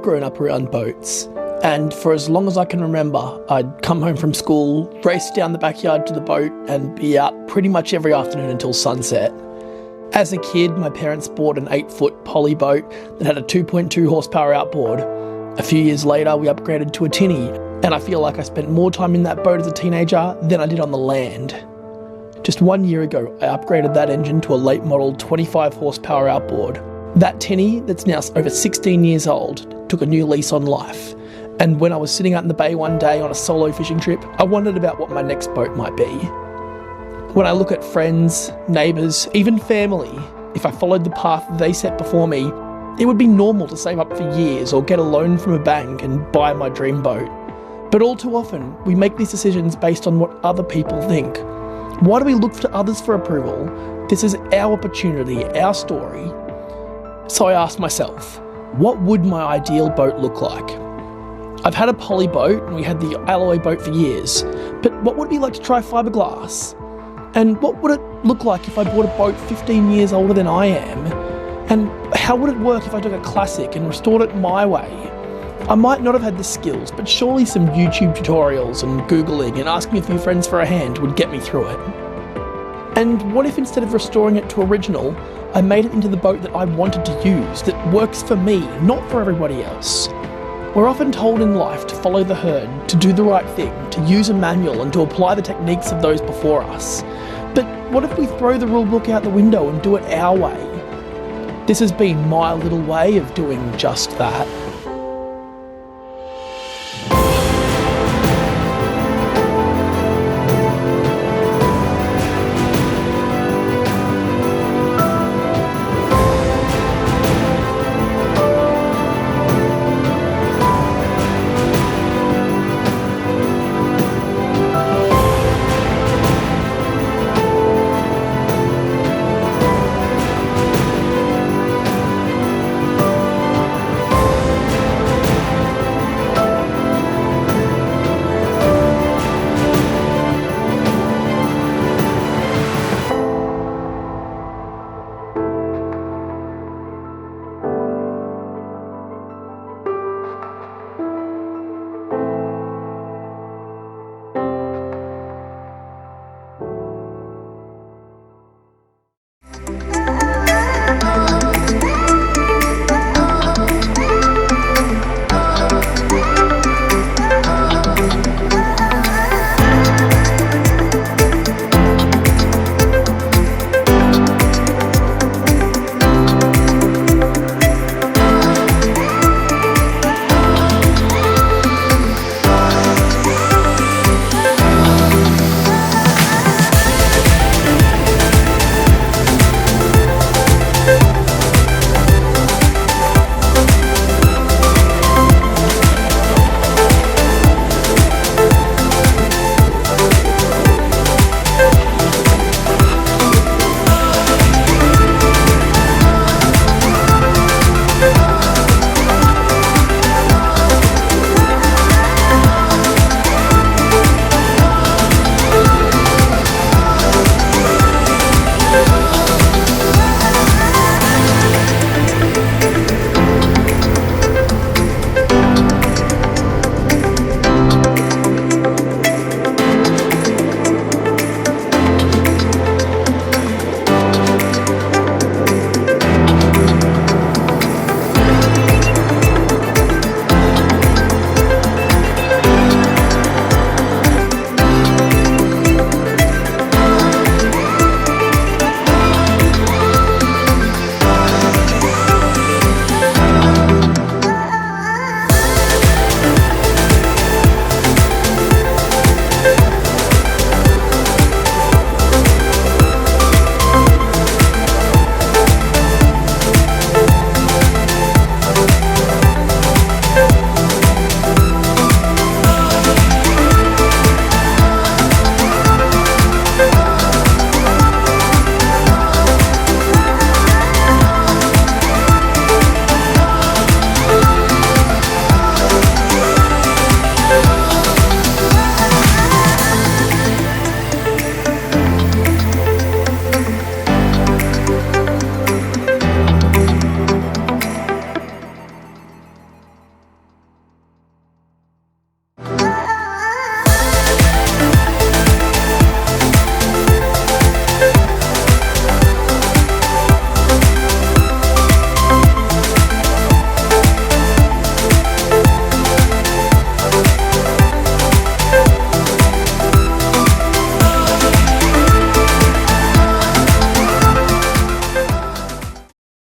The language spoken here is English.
grown up around boats, and for as long as I can remember, I'd come home from school, race down the backyard to the boat, and be out pretty much every afternoon until sunset. As a kid, my parents bought an 8-foot poly boat that had a 2.2 horsepower outboard. A few years later, we upgraded to a tinny, and I feel like I spent more time in that boat as a teenager than I did on the land. Just 1 year ago, I upgraded that engine to a late model 25 horsepower outboard. That tinny, that's now over 16 years old, took a new lease on life. And when I was sitting out in the bay one day on a solo fishing trip, I wondered about what my next boat might be. When I look at friends, neighbours, even family, if I followed the path that they set before me, it would be normal to save up for years or get a loan from a bank and buy my dream boat. But all too often, we make these decisions based on what other people think. Why do we look to others for approval? This is our opportunity, our story. So I asked myself, what would my ideal boat look like? I've had a poly boat and we had the alloy boat for years, but what would it be like to try fiberglass? And what would it look like if I bought a boat 15 years older than I am? And how would it work if I took a classic and restored it my way? I might not have had the skills, but surely some YouTube tutorials and Googling and asking a few friends for a hand would get me through it. And what if instead of restoring it to original, I made it into the boat that I wanted to use, that works for me, not for everybody else? We're often told in life to follow the herd, to do the right thing, to use a manual and to apply the techniques of those before us. But what if we throw the rule book out the window and do it our way? This has been my little way of doing just that.